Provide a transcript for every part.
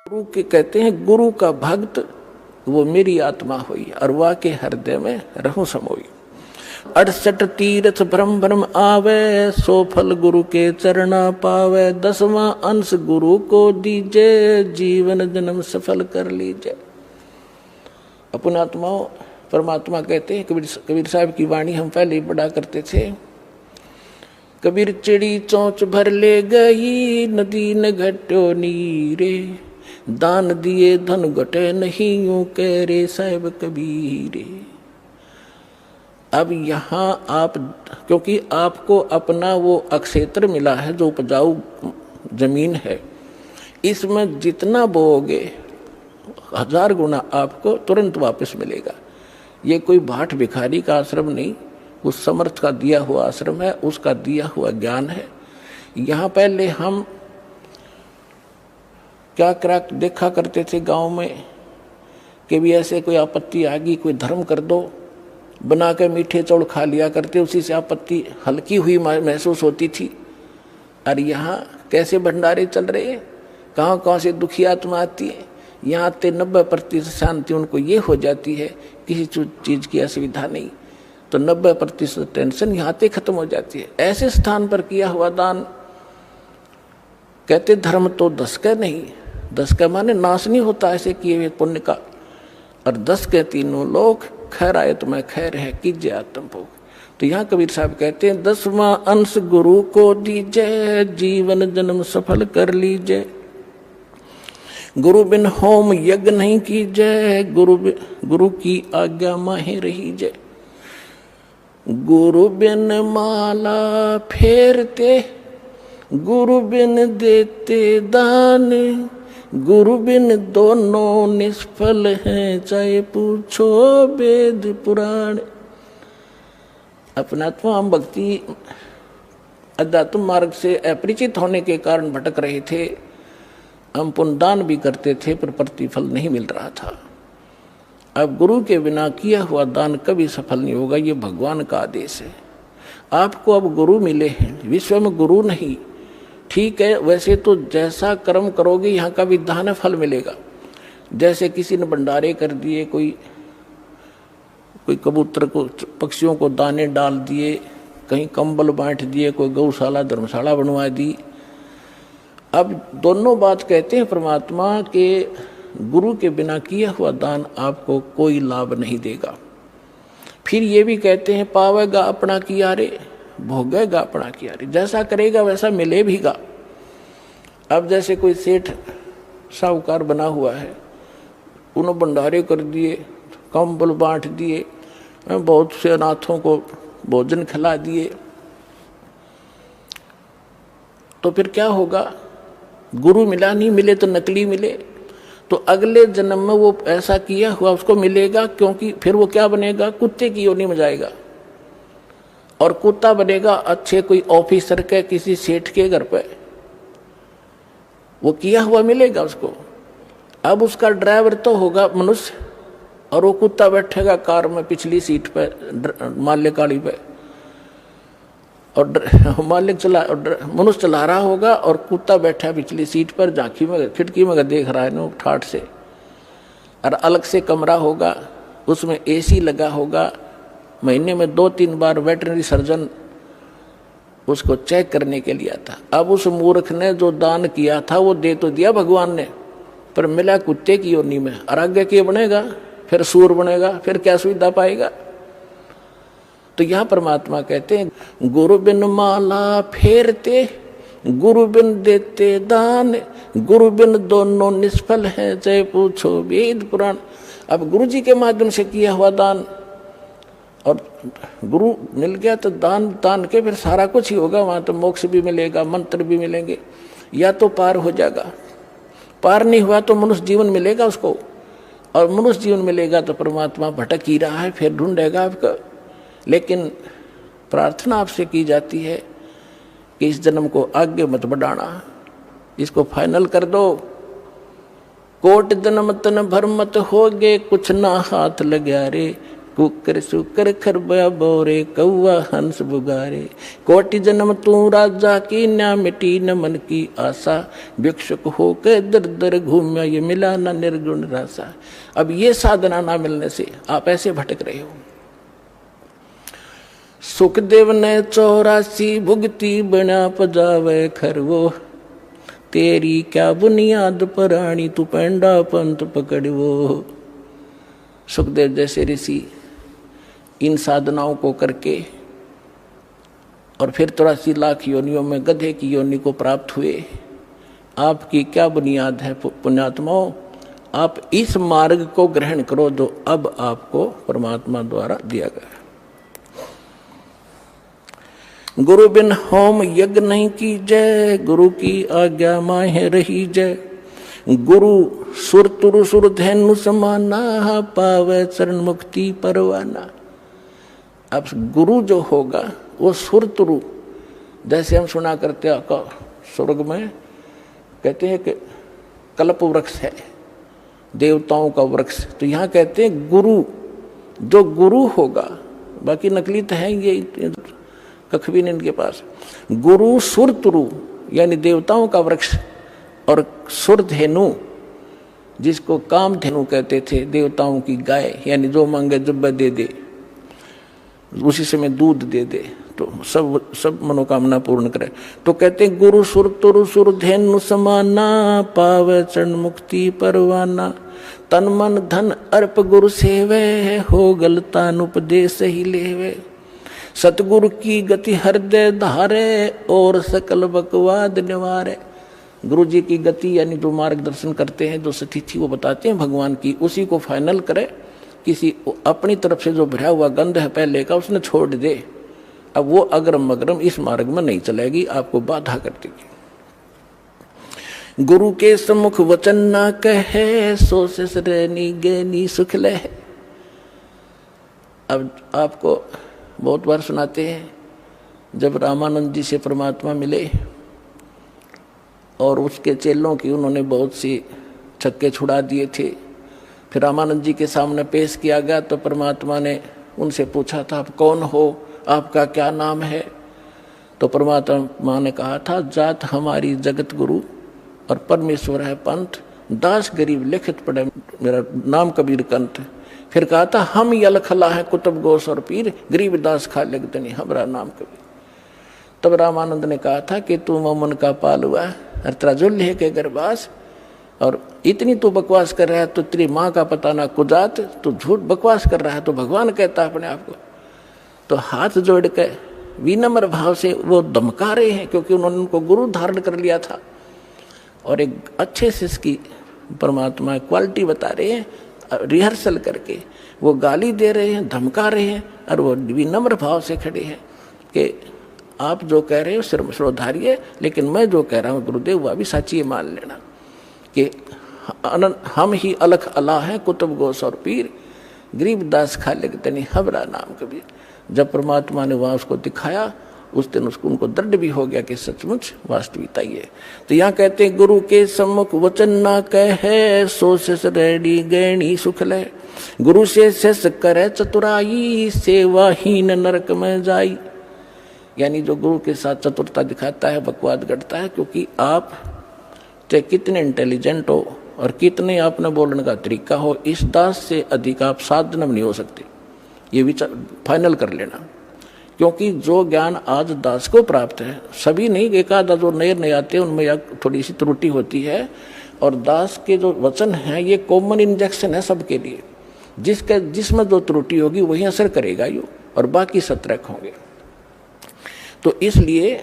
गुरु के कहते हैं गुरु का भक्त वो मेरी आत्मा हुई और वह के हृदय में रहूं समोई। 68 तीर्थ भ्रम भ्रम आवे, 100 फल गुरु के चरणा पावे। 10वां अंश गुरु को दीजे, जीवन जन्म सफल कर लीजिए। अपने आत्माओं परमात्मा कहते हैं। कबीर साहब की वाणी हम पहले ही पढ़ा करते थे। कबीर चिड़ी चोंच भर ले गई, नदी न घटो नीरे। दान दिए धन घटे नहीं, यूं कह रे साहब कबीरे। अब यहाँ आप, क्योंकि आपको अपना वो अक्षेत्र मिला है जो उपजाऊ जमीन है, इसमें जितना बोओगे 1000 गुना आपको तुरंत वापस मिलेगा। ये कोई भाट भिखारी का आश्रम नहीं, उस समर्थ का दिया हुआ आश्रम है, उसका दिया हुआ ज्ञान है। यहाँ पहले हम क्या देखा करते थे गांव में कि भी ऐसे कोई आपत्ति आ गई, कोई धर्म कर दो, बना के मीठे चौड़ खा लिया करते, उसी से आपत्ति हल्की हुई महसूस होती थी। और यहाँ कैसे भंडारे चल रहे हैं, कहाँ से दुखी आत्मा आती है। यहाँ आते 90% शांति उनको ये हो जाती है, किसी चीज़ की असुविधा नहीं, तो 90% टेंशन यहाँ आते खत्म हो जाती है। ऐसे स्थान पर किया हुआ दान, कहते धर्म तो 10 का नहीं, 10 का माने नाश नहीं होता ऐसे किए हुए पुण्य का। और 10 के तीनों लोग खैर आए तो मैं खैर है कीजिए आत्म भोग। तो यहाँ कबीर साहब कहते हैं 10वां अंश गुरु को दीजिए, जीवन जन्म सफल कर लीजिए। गुरु बिन होम यज्ञ नहीं कीजिए, गुरु की आज्ञा माहे रहीजे। गुरु बिन माला फेरते, गुरु बिन देते दान। गुरु बिन दोनों निष्फल हैं, चाहे पूछो वेद पुराण। अपनात्मा हम भक्ति अध्यात्म मार्ग से अपरिचित होने के कारण भटक रहे थे। हम पुण्यदान भी करते थे पर प्रतिफल नहीं मिल रहा था। अब गुरु के बिना किया हुआ दान कभी सफल नहीं होगा, ये भगवान का आदेश है। आपको अब गुरु मिले हैं, विश्व में गुरु नहीं, ठीक है, वैसे तो जैसा कर्म करोगे यहाँ का भी दान फल मिलेगा। जैसे किसी ने भंडारे कर दिए, कोई कबूतर को, पक्षियों को दाने डाल दिए, कहीं कंबल बांट दिए, कोई गौशाला धर्मशाला बनवा दी। अब दोनों बात कहते हैं परमात्मा के गुरु के बिना किया हुआ दान आपको कोई लाभ नहीं देगा। फिर ये भी कहते हैं पावेगा अपना किया रे, भोगेगा अपना किया रे। जैसा करेगा वैसा मिले भीगा। अब जैसे कोई सेठ साहूकार बना हुआ है, उन्होंने भंडारे कर दिए, कंबल बांट दिए, बहुत से अनाथों को भोजन खिला दिए, तो फिर क्या होगा? गुरु मिला नहीं, मिले तो नकली मिले। तो अगले जन्म में वो ऐसा किया हुआ उसको मिलेगा, क्योंकि फिर वो क्या बनेगा? कुत्ते की योनि में जाएगा। और कुत्ता बनेगा अच्छे कोई ऑफिसर के, किसी सेठ के घर पे, वो किया हुआ मिलेगा उसको। अब उसका ड्राइवर तो होगा मनुष्य, और वो कुत्ता बैठेगा कार में पिछली सीट पे, माल्य गाड़ी पे, और मालिक मनुष्य चला रहा होगा और कुत्ता बैठा पिछली सीट पर, झांकी में खिड़की में देख रहा है ना ठाठ से। और अलग से कमरा होगा, उसमें एसी लगा होगा। महीने में 2-3 बार वेटरनरी सर्जन उसको चेक करने के लिए आता। अब उस मूर्ख ने जो दान किया था वो दे तो दिया भगवान ने, पर मिला कुत्ते की योनि में। और आगे क्या बनेगा? फिर सूर बनेगा, फिर क्या सुविधा पाएगा? तो यहाँ परमात्मा कहते हैं गुरु बिन माला फेरते, गुरु बिन देते दान। गुरु बिन दोनों निष्फल हैं, चाहे पूछो वेद पुराण। अब गुरु जी के माध्यम से किया हुआ दान, और गुरु मिल गया तो दान के फिर सारा कुछ ही होगा। वहाँ तो मोक्ष भी मिलेगा, मंत्र भी मिलेंगे, या तो पार हो जाएगा। पार नहीं हुआ तो मनुष्य जीवन मिलेगा उसको, और मनुष्य जीवन मिलेगा तो परमात्मा भटक ही रहा है, फिर ढूंढेगा आपका। लेकिन प्रार्थना आपसे की जाती है कि इस जन्म को आगे मत बढ़ाना, इसको फाइनल कर दो। कोट जन्म तन भर मत होगे, कुछ ना हाथ लग्या रे। कुकर सुकर खरबा बोरे कौआ हंस बुगारे, कोटि जन्म तू राजा की न्या मिटी न मन की आशा, भिक्षुक होके दर दर घूम्या ये मिला न निर्गुण रासा। अब ये साधना ना मिलने से आप ऐसे भटक रहे हो। सुखदेव ने 84 भुगती बना पजावे खरवो, तेरी क्या बुनियाद पराणी तू पेंडा पंथ पकड़वो। सुखदेव जैसे ऋषि इन साधनाओं को करके और फिर 83 लाख योनियों में गधे की योनि को प्राप्त हुए। आपकी क्या बुनियाद है पुण्यात्माओं, आप इस मार्ग को ग्रहण करो जो अब आपको परमात्मा द्वारा दिया गया। गुरु बिन होम यज्ञ नहीं कीजय, गुरु की आज्ञा माहे रही जय। गुरु सुर तुरु सुर धैनु समाना, पावे चरण मुक्ति परवाना। अब गुरु जो होगा वो सुर तुरु, जैसे हम सुना करते हैं स्वर्ग में कहते हैं कि कल्प वृक्ष है, देवताओं का वृक्ष, तो यहाँ कहते हैं गुरु, जो गुरु होगा, बाकी नकली तो है ये कख भी नहीं इनके पास। गुरु सुर तुरु यानी देवताओं का वृक्ष, और सुर धेनु जिसको काम धेनु कहते थे, देवताओं की गाय, यानी जो मांगे जब दे दे, उसी समय दूध दे दे तो सब मनोकामना पूर्ण करे। तो कहते हैं गुरु सुर तुरु सुर धेनु समाना, पावे चरण मुक्ति परवाना। तन मन धन अर्प गुरु सेवे, हो गलतान उपदेश ही लेवे। सतगुरु की गति हृदय धारे, और सकल बकवाद निवारे। गुरु जी की गति यानी जो मार्गदर्शन करते हैं, जो स्थिति वो बताते हैं भगवान की, उसी को फाइनल करे। किसी अपनी तरफ से जो भरा हुआ गंध है पहले का उसने छोड़ दे, अब वो अग्रम मग्रम इस मार्ग में नहीं चलेगी, आपको बाधा कर देगी। गुरु के सम्मुख वचन ना कहे, सो से रहनी गैनी सुख ले। अब आपको बहुत बार सुनाते हैं, जब रामानंद जी से परमात्मा मिले और उसके चेलों की उन्होंने बहुत सी छक्के छुड़ा दिए थे, फिर रामानंद जी के सामने पेश किया गया तो परमात्मा ने उनसे पूछा था, आप कौन हो, आपका क्या नाम है? तो परमात्मा ने कहा था, जात हमारी जगत गुरु और परमेश्वर है पंथ, दास गरीब लिखित पढ़े मेरा नाम कबीर कंठ। फिर कहा था, हम यलखला है कुतुब गोस और पीर, गरीब दास खा लगतनी हमारा नाम कबीर। तब रामानंद ने कहा था कि तू मोमन का पालुआ और तेरा जुल्ल है के गरबास, और इतनी तू बकवास कर रहा है तो तेरी माँ का पता ना कुजात, तू झूठ बकवास कर रहा है तो भगवान कहता है अपने आप को। तो हाथ जोड़ के विनम्र भाव से वो धमका रहे हैं, क्योंकि उन्होंने उनको गुरु धारण कर लिया था और एक अच्छे से इसकी परमात्मा क्वालिटी बता रहे हैं, रिहर्सल करके वो गाली दे रहे हैं, धमका रहे हैं, और वो विनम्र भाव से खड़े हैं कि आप जो कह रहे हो श्रोधारिये, लेकिन मैं जो कह रहा हूँ गुरुदेव वह भी सच्ची मान लेना कि हम ही अलख अला हैं कुतुब गोस और पीर, गरीब दास खा लगतनी हबरा नाम कबीर। जब परमात्मा ने वहाँ उसको दिखाया, उस दिन उसको उनको दृढ़ भी हो गया कि सचमुच वास्तविकता ये। तो यहाँ कहते हैं, गुरु के सम्मुख वचन ना कहे, सो शेष रेडी गैणी सुख ले। गुरु से शेष करे चतुराई, सेवाहीन नरक में जाई। यानी जो गुरु के साथ चतुरता दिखाता है, बकवाद गढ़ता है, क्योंकि आप चाहे कितने इंटेलिजेंट हो और कितने आपने बोलने का तरीका हो, इस दास से अधिक आप साधन नहीं हो सकते, ये विचार फाइनल कर लेना। क्योंकि जो ज्ञान आज दास को प्राप्त है, सभी नहीं, एक आधा जो नए नए आते हैं उनमें थोड़ी सी त्रुटि होती है, और दास के जो वचन हैं ये कॉमन इंजेक्शन है सबके लिए, जिसमें जो त्रुटि होगी वही असर करेगा यो, और बाकी सतर्क होंगे। तो इसलिए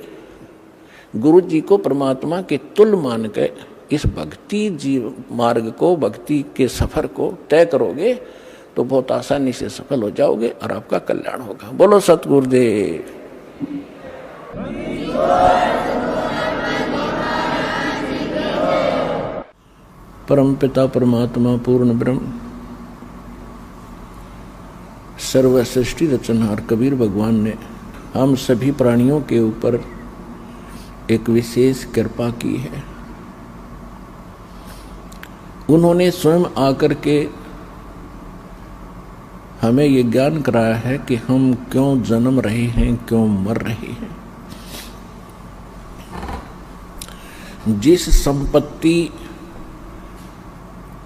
गुरु जी को परमात्मा के तुल्य मान के इस भक्ति जीव मार्ग को, भक्ति के सफर को तय करोगे तो बहुत आसानी से सफल हो जाओगे और आपका कल्याण होगा। बोलो सतगुरुदेव। परम पिता परमात्मा पूर्ण ब्रह्म सर्व सृष्टि रचनहार कबीर भगवान ने हम सभी प्राणियों के ऊपर एक विशेष कृपा की है। उन्होंने स्वयं आकर के हमें ये ज्ञान कराया है कि हम क्यों जन्म रहे हैं, क्यों मर रहे हैं। जिस संपत्ति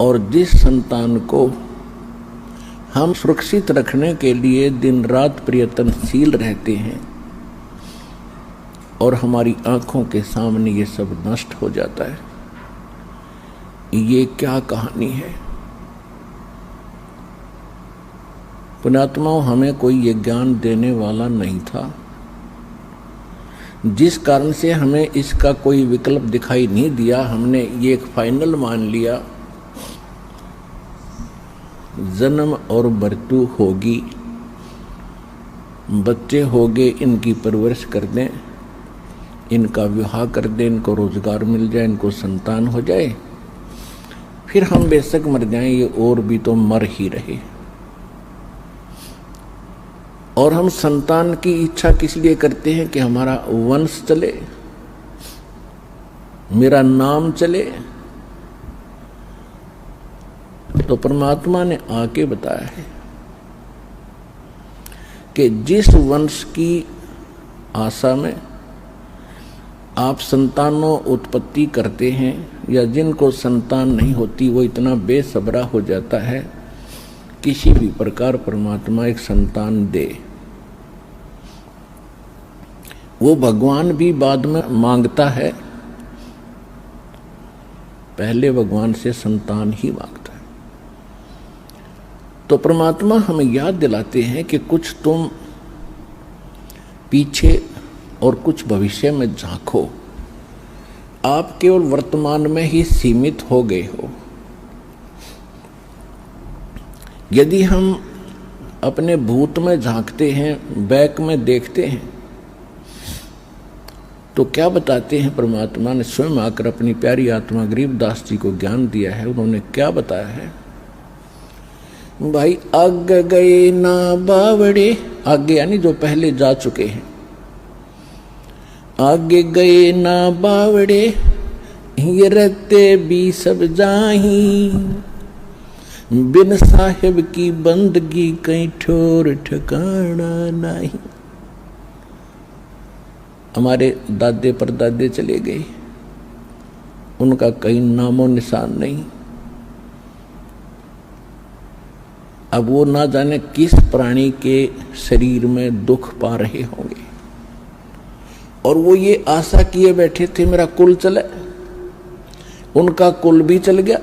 और जिस संतान को हम सुरक्षित रखने के लिए दिन रात प्रयत्नशील रहते हैं और हमारी आंखों के सामने ये सब नष्ट हो जाता है, ये क्या कहानी है। पुण्यात्माओं, हमें कोई ये ज्ञान देने वाला नहीं था, जिस कारण से हमें इसका कोई विकल्प दिखाई नहीं दिया। हमने ये एक फाइनल मान लिया, जन्म और मृत्यु होगी, बच्चे होंगे, इनकी परवरिश कर दें, इनका विवाह कर दें, इनको रोजगार मिल जाए, इनको संतान हो जाए, फिर हम बेशक मर जाएं, ये और भी तो मर ही रहे। और हम संतान की इच्छा किस लिए करते हैं कि हमारा वंश चले, मेरा नाम चले। तो परमात्मा ने आके बताया है कि जिस वंश की आशा में आप संतानों उत्पत्ति करते हैं या जिनको संतान नहीं होती, वो इतना बेसब्रा हो जाता है किसी भी प्रकार परमात्मा एक संतान दे। वो भगवान भी बाद में मांगता है, पहले भगवान से संतान ही मांगता है। तो परमात्मा हमें याद दिलाते हैं कि कुछ तुम पीछे और कुछ भविष्य में झांको। आप केवल वर्तमान में ही सीमित हो गए हो। यदि हम अपने भूत में झांकते हैं, बैक में देखते हैं, तो क्या बताते हैं परमात्मा ने स्वयं आकर अपनी प्यारी आत्मा गरीबदास जी को ज्ञान दिया है। उन्होंने क्या बताया है, भाई आगे गए ना बावड़े, आगे यानी जो पहले जा चुके हैं, आगे गए ना बावड़े, ये रहते भी सब जाही, बिन साहिब की बंदगी कहीं ठोर ठिकाना नहीं। हमारे दादे परदादे चले गए, उनका कहीं नामो निशान नहीं। अब वो ना जाने किस प्राणी के शरीर में दुख पा रहे होंगे, और वो ये आशा किए बैठे थे मेरा कुल चले। उनका कुल भी चल गया,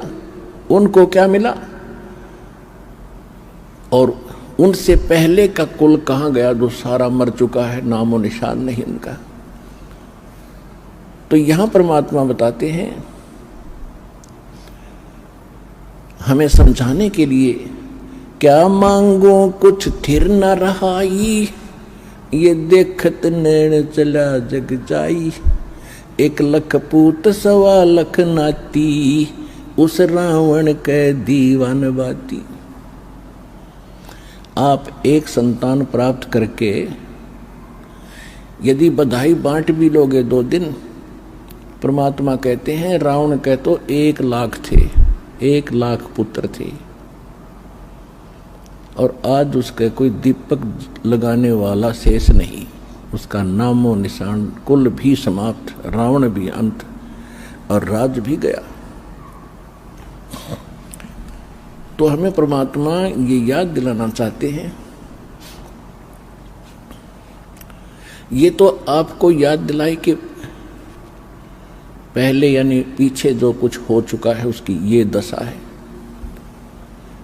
उनको क्या मिला, और उनसे पहले का कुल कहाँ गया जो सारा मर चुका है, नामो निशान नहीं उनका। तो यहां परमात्मा बताते हैं हमें समझाने के लिए, क्या मांगो कुछ थिर न रहाई, ये देखत नैन चला जग जाई, 1 लख पूत 1.25 लाख नाती, उस रावण के दीवान बाती। आप एक संतान प्राप्त करके यदि बधाई बांट भी लोगे 2 दिन, परमात्मा कहते हैं रावण के तो 1 लाख थे, 1 लाख पुत्र थे, और आज उसके कोई दीपक लगाने वाला शेष नहीं, उसका नामो निशान, कुल भी समाप्त, रावण भी अंत, और राज भी गया। तो हमें परमात्मा ये याद दिलाना चाहते हैं, ये तो आपको याद दिलाए कि पहले यानी पीछे जो कुछ हो चुका है उसकी ये दशा है।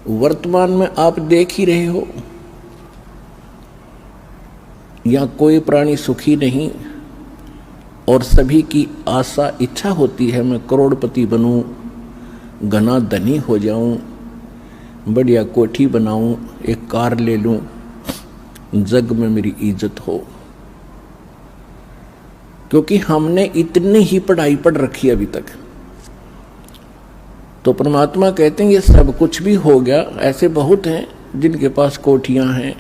वर्तमान में आप देख ही रहे हो, यहाँ कोई प्राणी सुखी नहीं, और सभी की आशा इच्छा होती है मैं करोड़पति बनूं, घना धनी हो जाऊं, बढ़िया कोठी बनाऊं, एक कार ले लूं, जग में मेरी इज्जत हो। क्योंकि हमने इतनी ही पढ़ाई पढ़ रखी अभी तक। तो परमात्मा कहते हैं ये सब कुछ भी हो गया। ऐसे बहुत हैं जिनके पास कोठियां हैं,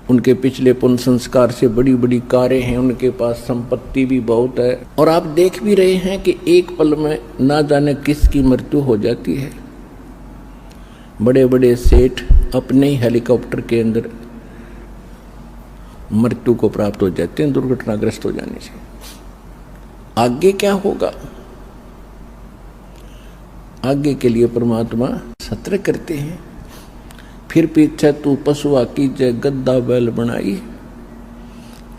उनके पिछले पुण्य संस्कार से बड़ी बड़ी कारें हैं, उनके पास संपत्ति भी बहुत है, और आप देख भी रहे हैं कि एक पल में ना जाने किसकी मृत्यु हो जाती है। बड़े बड़े सेठ अपने ही हेलीकॉप्टर के अंदर मृत्यु को प्राप्त हो जाते हैं दुर्घटनाग्रस्त हो जाने से। आगे क्या होगा, आगे के लिए परमात्मा सत्र करते हैं। फिर पीछे तू पशुआ की जय गद्दा बैल बनाई,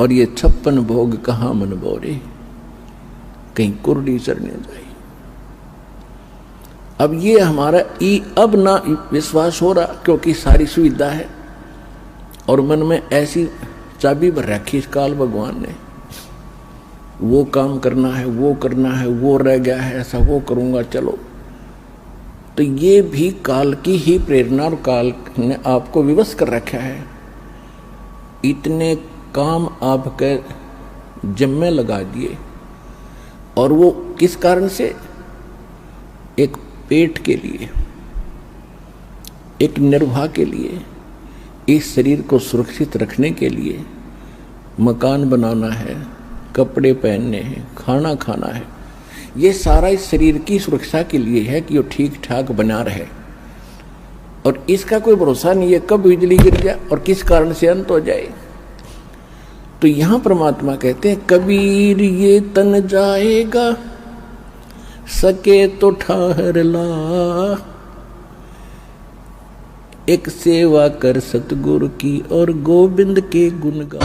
और ये 56 भोग कहाँ मन बोरे, कहीं कुर्डी चरने जाई। अब ये हमारा अब ना विश्वास हो रहा, क्योंकि सारी सुविधा है और मन में ऐसी चाबी भर रखी इस काल भगवान ने, वो काम करना है, वो करना है, वो रह गया है, ऐसा वो करूंगा चलो। तो ये भी काल की ही प्रेरणा, और काल ने आपको विवश कर रखा है। इतने काम आपके जिम्मे लगा दिए, और वो किस कारण से, एक पेट के लिए, एक निर्वाह के लिए, इस शरीर को सुरक्षित रखने के लिए। मकान बनाना है, कपड़े पहनने हैं, खाना खाना है, ये सारा इस शरीर की सुरक्षा के लिए है कि वो ठीक ठाक बना रहे। और इसका कोई भरोसा नहीं है कब बिजली गिर जाए और किस कारण से अंत हो जाए। तो यहां परमात्मा कहते हैं, कबीर ये तन जाएगा, सके तो ठहर ला, एक सेवा कर सतगुरु की और गोविंद के गुण गा।